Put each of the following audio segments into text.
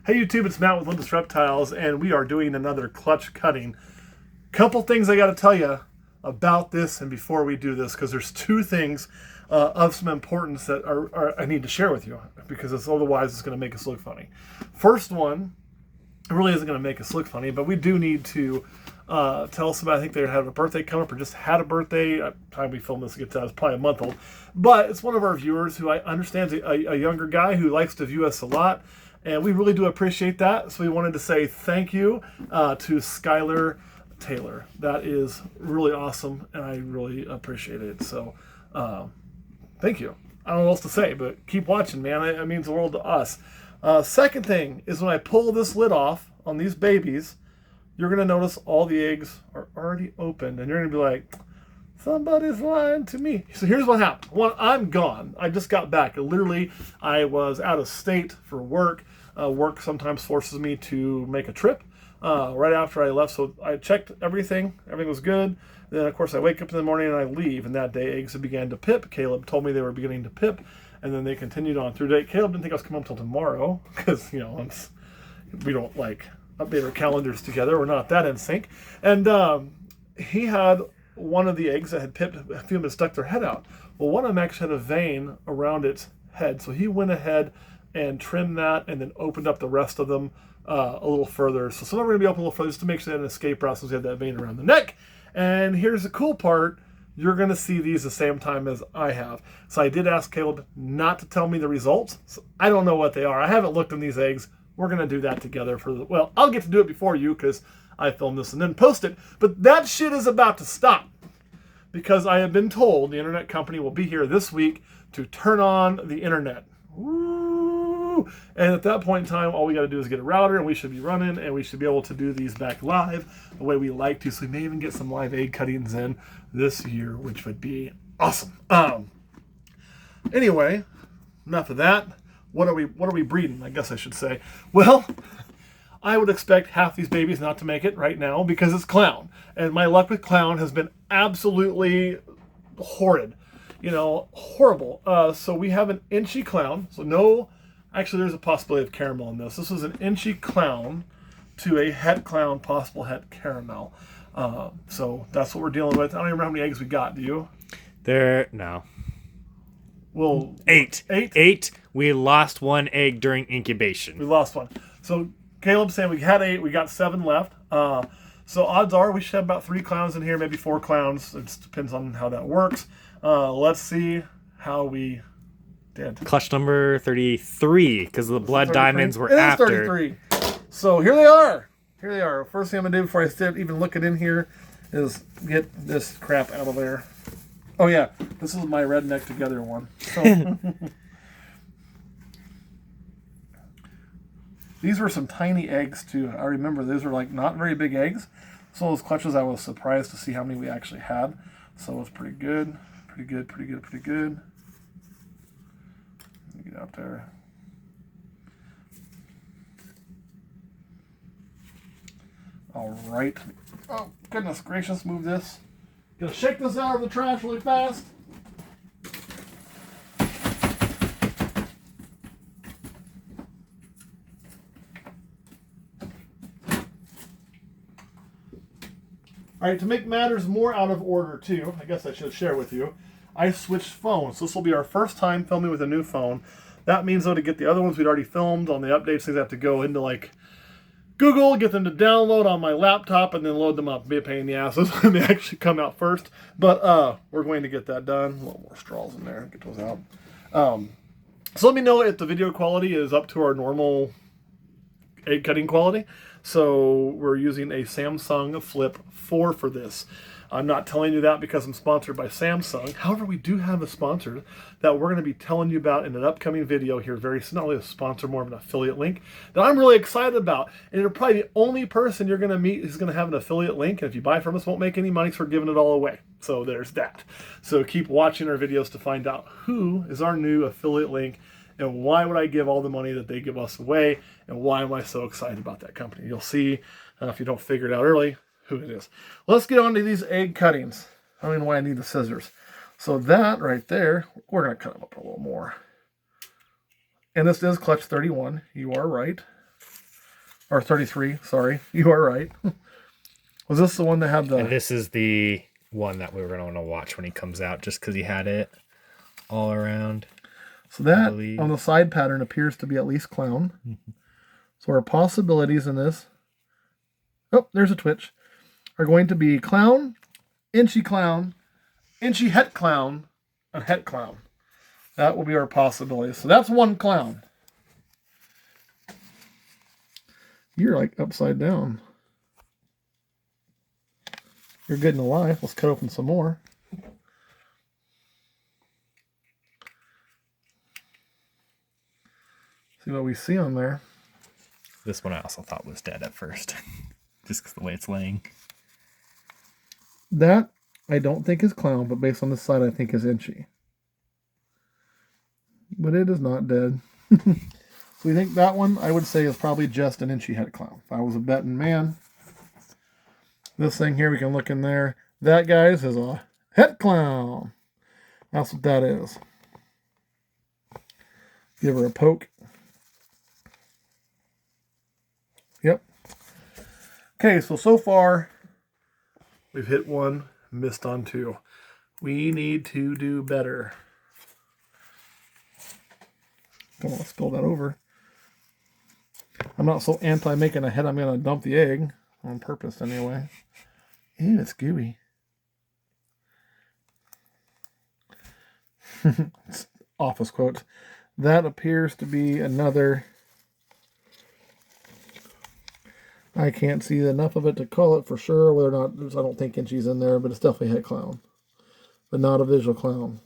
Hey YouTube, it's Matt with Lindus Reptiles, and we are doing another clutch cutting. Couple things I got to tell you about this and before we do this, because there's two things of some importance that I need to share with you, because otherwise it's going to make us look funny. First one, it really isn't going to make us look funny, but we do need to tell somebody. I think they had a birthday coming up or just had a birthday. By the time we film this, it's probably a month old. But it's one of our viewers who I understand is a younger guy who likes to view us a lot. And we really do appreciate that. So we wanted to say thank you to Skylar Taylor. That is really awesome, and I really appreciate it. So thank you. I don't know what else to say, but keep watching, man. It means the world to us. Second thing is when I pull this lid off on these babies, you're going to notice all the eggs are already opened, and you're going to be like, somebody's lying to me. So here's what happened. One, I'm gone. I just got back. Literally, I was out of state for work. Work sometimes forces me to make a trip right after I left. So I checked everything. Everything was good. Then, of course, I wake up in the morning and I leave. And that day, eggs began to pip. Caleb told me they were beginning to pip. And then they continued on through the day. Caleb didn't think I was coming up until tomorrow because, we don't, update our calendars together. We're not that in sync. And he had one of the eggs that had pipped. A few of them had stuck their head out. Well, one of them actually had a vein around its head. So he went ahead and trimmed that and then opened up the rest of them a little further. So some of them are going to be open a little further just to make sure they had an escape route since they had that vein around the neck. And here's the cool part. You're going to see these the same time as I have. So I did ask Caleb not to tell me the results. So I don't know what they are. I haven't looked in these eggs. We're going to do that together well, I'll get to do it before you because I filmed this and then post it. But that shit is about to stop because I have been told the internet company will be here this week to turn on the internet. Woo! And at that point in time, all we got to do is get a router and we should be running and we should be able to do these back live the way we like to. So we may even get some live egg cuttings in this year, which would be awesome. Anyway, enough of that. What are we breeding? I guess I should say. Well, I would expect half these babies not to make it right now because it's clown. And my luck with clown has been absolutely horrid. Horrible. So we have an inchy clown. So actually there's a possibility of caramel in this. This is an inchy clown to a het clown, possible het caramel. So that's what we're dealing with. I don't even remember how many eggs we got. Do you? No. Well, 8. Eight? 8. We lost one egg during incubation. We lost one. So Caleb's saying we had 8. We got 7 left. So odds are we should have about 3 clowns in here, maybe 4 clowns. It just depends on how that works. Let's see how we did. Clutch number 33, because the blood 33? diamonds were it after. It is 33. So here they are. Here they are. First thing I'm going to do before I start even looking in here is get this crap out of there. Oh, yeah. This is my redneck together one. So these were some tiny eggs, too. I remember these were not very big eggs. So those clutches, I was surprised to see how many we actually had. So it was pretty good. Pretty good. Let me get out there. All right. Oh, goodness gracious, move this. Gonna shake this out of the trash really fast. All right, to make matters more out of order, too, I guess I should share with you, I switched phones. This will be our first time filming with a new phone. That means, though, to get the other ones we'd already filmed on the updates, things I have to go into, Google, get them to download on my laptop, and then load them up. Be a pain in the ass when they actually come out first. But we're going to get that done. A little more straws in there. Get those out. So let me know if the video quality is up to our normal egg cutting quality. So we're using a Samsung Flip 4 for this. I'm not telling you that because I'm sponsored by Samsung. However, we do have a sponsor that we're going to be telling you about in an upcoming video here very soon. Not only a sponsor, more of an affiliate link that I'm really excited about. And you're probably the only person you're going to meet who's going to have an affiliate link. And if you buy from us, won't make any money, so we're giving it all away. So there's that. So keep watching our videos to find out who is our new affiliate link and why would I give all the money that they give us away and why am I so excited about that company. You'll see if you don't figure it out early who it is. Let's get on to these egg cuttings. I don't even know why I need the scissors. So that right there, we're going to cut them up a little more. And this is clutch 31. You are right. Or 33, sorry. You are right. Was this the one that had the... And this is the one that we were going to want to watch when he comes out, just because he had it all around. So that on the side pattern appears to be at least clown. So our possibilities in this... Oh, there's a twitch. Are going to be clown, inchy het clown, and het clown. That will be our possibilities. So that's one clown. You're like upside down. You're good in the life. Let's cut open some more. See what we see on there. This one I also thought was dead at first. Just because the way it's laying. That I don't think is clown, but based on this side, I think is inchy. But it is not dead. So we think that one, I would say, is probably just an inchy het clown. If I was a betting man. This thing here, we can look in there. That, guys, is a het clown. That's what that is. Give her a poke. Yep. Okay, so far, we've hit one, missed on two. We need to do better. Come on, let's spill that over. I'm not so anti-making a head, I'm going to dump the egg. On purpose, anyway. Ew, it's gooey. Office quote. That appears to be another... I can't see enough of it to call it for sure. Whether or not, I don't think inchy's in there, but it's definitely a het clown. But not a visual clown.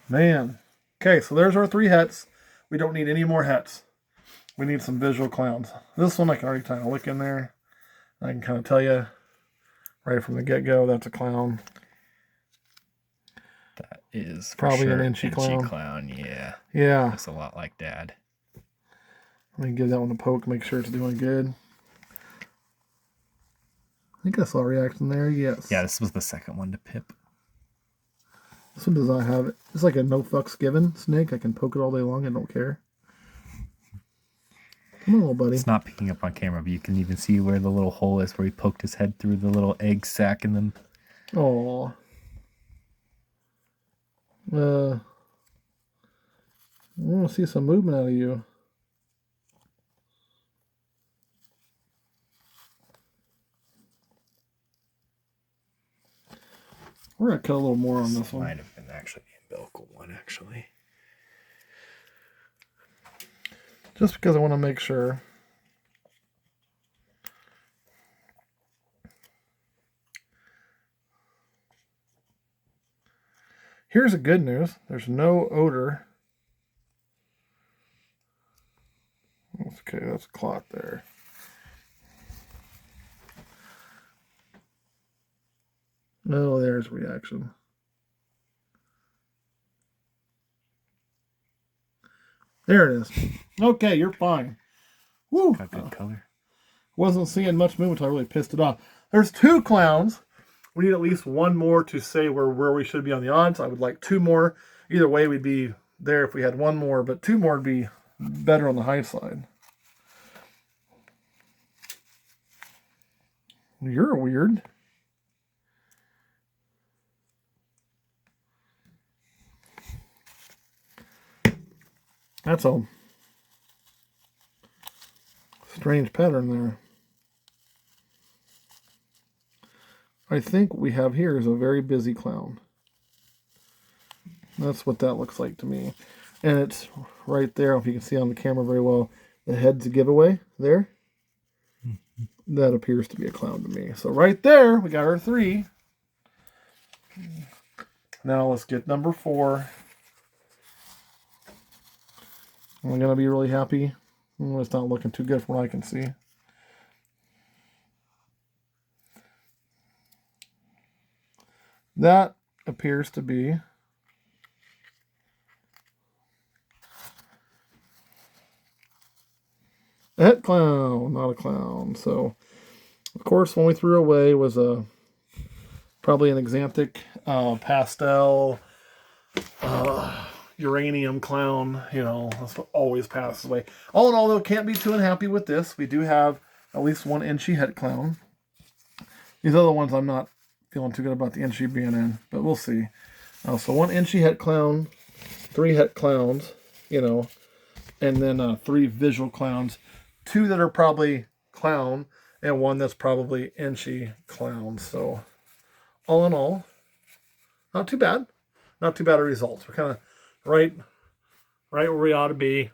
Man. Okay, so there's our three hets. We don't need any more hets. We need some visual clowns. This one I can already kind of look in there. I can kind of tell you right from the get-go that's a clown. That is probably sure an inchy clown. Yeah. Yeah. Looks a lot like Dad. Let me give that one a poke, make sure it's doing good. I think I saw a reaction there, yes. Yeah, this was the second one to Pip. This one does not have it. It's like a no fucks given snake. I can poke it all day long. I don't care. Come on, little buddy. It's not picking up on camera, but you can even see where the little hole is where he poked his head through the little egg sac in them. Aw. I want to see some movement out of you. We're going to cut a little more on this one. Might have been actually the umbilical one, actually. Just because I want to make sure. Here's the good news. There's no odor. Okay, that's a clot there. Oh, there's reaction. There it is. Okay, you're fine. Woo! Got good color. Wasn't seeing much movement until I really pissed it off. There's two clowns. We need at least one more to say where we should be on the odds. I would like two more. Either way, we'd be there if we had one more, but two more would be better on the high side. You're weird. That's a strange pattern there. I think what we have here is a very busy clown. That's what that looks like to me. And it's right there, if you can see on the camera very well, the head's a giveaway there. That appears to be a clown to me. So right there, we got our three. Now let's get number 4. I'm going to be really happy. It's not looking too good from what I can see. That appears to be a het clown, not a clown. So, of course, one we threw away was probably an Xanthic pastel. uranium clown, that's what always passes away. All in all, though, can't be too unhappy with this. We do have at least one Inchy het clown. These other ones I'm not feeling too good about the Inchy being in, but we'll see. So one Inchy het clown, 3 het clowns, and then 3 visual clowns, 2 that are probably clown, and 1 that's probably Inchy clown. So all in all, not too bad. Not too bad of results. We're kind of right where we ought to be.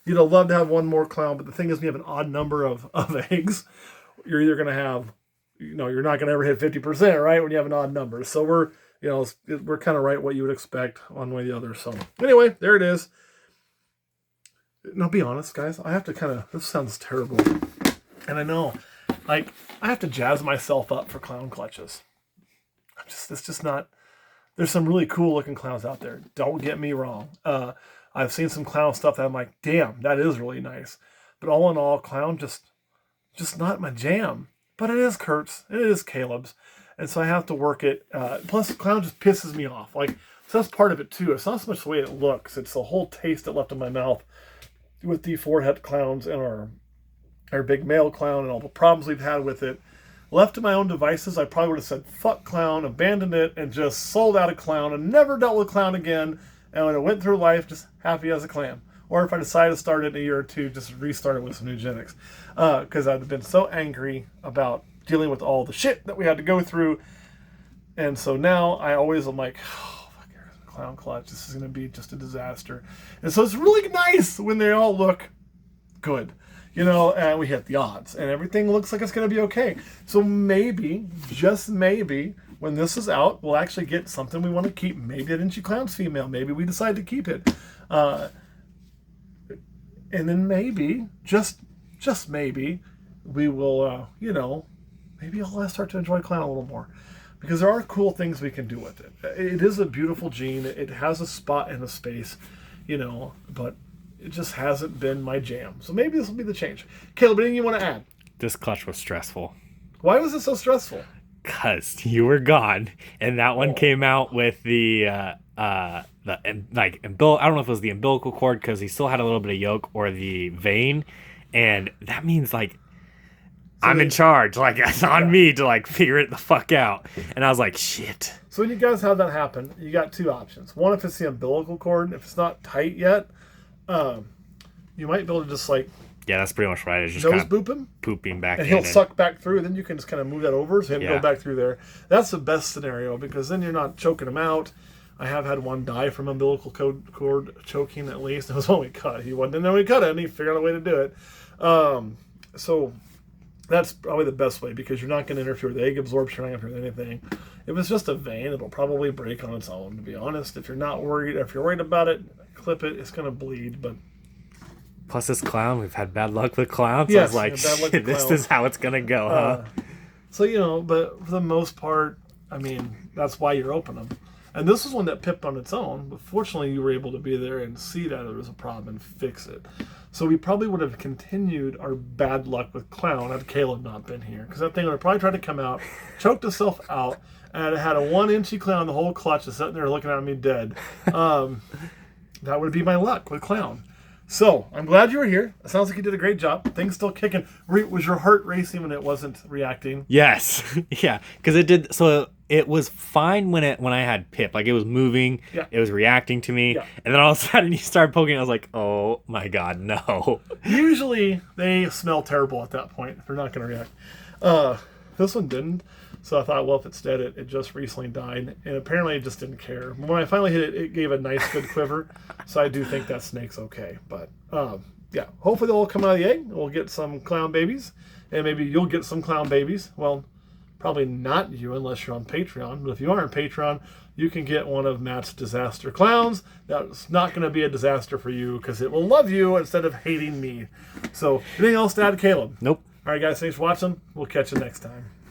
You'd love to have one more clown, but the thing is, when you have an odd number of eggs, you're either going to have, you're not going to ever hit 50%, right? When you have an odd number. So we're kind of right what you would expect one way or the other. So anyway, there it is. Now, be honest, guys. I have to this sounds terrible. And I know, I have to jazz myself up for clown clutches. It's just not, there's some really cool looking clowns out there. Don't get me wrong. I've seen some clown stuff that I'm like, damn, that is really nice. But all in all, clown just not my jam. But it is Kurt's, and it is Caleb's. And so I have to work it. Plus, clown just pisses me off. So that's part of it too. It's not so much the way it looks. It's the whole taste it left in my mouth with the 4 het clowns and our big male clown and all the problems we've had with it. Left to my own devices, I probably would have said, fuck clown, abandoned it, and just sold out of clown and never dealt with clown again. And when I went through life, just happy as a clam. Or if I decided to start it in a year or two, just restart it with some eugenics. Because I'd have been so angry about dealing with all the shit that we had to go through. And so now I always am like, oh, fuck, clown clutch, this is going to be just a disaster. And so it's really nice when they all look good. And we hit the odds, and everything looks like it's going to be okay. So maybe, just maybe, when this is out, we'll actually get something we want to keep. Maybe an Inchy Clown's female. Maybe we decide to keep it. And then maybe, just maybe, we will, maybe I'll start to enjoy clown a little more. Because there are cool things we can do with it. It is a beautiful gene. It has a spot in the space, but it just hasn't been my jam. So maybe this will be the change. Caleb, anything you want to add? This clutch was stressful. Why was it so stressful? Because you were gone, and that one came out with the I don't know if it was the umbilical cord because he still had a little bit of yolk, or the vein, and that means I'm in charge. It's on me to figure it the fuck out. And I was like, shit. So when you guys have that happen, you got 2 options. One, if it's the umbilical cord, if it's not tight yet, you might be able to just yeah, that's pretty much right. It's just nose kind boop him, pooping back and in, he'll suck back through. Then you can just kind of move that over so he can Yeah. go back through there. That's the best scenario because then you're not choking him out. I have had one die from umbilical cord choking at least. It was when we cut. He wasn't in there when we cut it, and he figured out a way to do it. So that's probably the best way because you're not going to interfere with egg absorption. You're not going to interfere with anything. If it's just a vein, it'll probably break on its own. To be honest, if you're worried about it, clip it. It's going to bleed, but. Plus this clown, we've had bad luck with clowns. Yes, I was like, shit, this is how it's going to go, huh? So, but for the most part, that's why you're opening them. And this was one that pipped on its own, but fortunately you were able to be there and see that there was a problem and fix it. So we probably would have continued our bad luck with clown had Caleb not been here. Because that thing would have probably tried to come out, choked itself out, and it had a 1-inchy clown, the whole clutch is sitting there looking at me dead. That would be my luck with clown. So, I'm glad you were here. It sounds like you did a great job. Things still kicking. Was your heart racing when it wasn't reacting? Yes. Yeah. Because it did. So it was fine when I had Pip. It was moving. Yeah. It was reacting to me. Yeah. And then all of a sudden you started poking. I was like, oh my God, no. Usually they smell terrible at that point. They're not going to react. This one didn't. So I thought, well, if it's dead, it just recently died. And apparently it just didn't care. When I finally hit it, it gave a nice, good quiver. So I do think that snake's okay. But, yeah, hopefully they'll all come out of the egg. We'll get some clown babies. And maybe you'll get some clown babies. Well, probably not you unless you're on Patreon. But if you are on Patreon, you can get one of Matt's disaster clowns. That's not going to be a disaster for you because it will love you instead of hating me. So anything else to add, Caleb? Nope. All right, guys, thanks for watching. We'll catch you next time.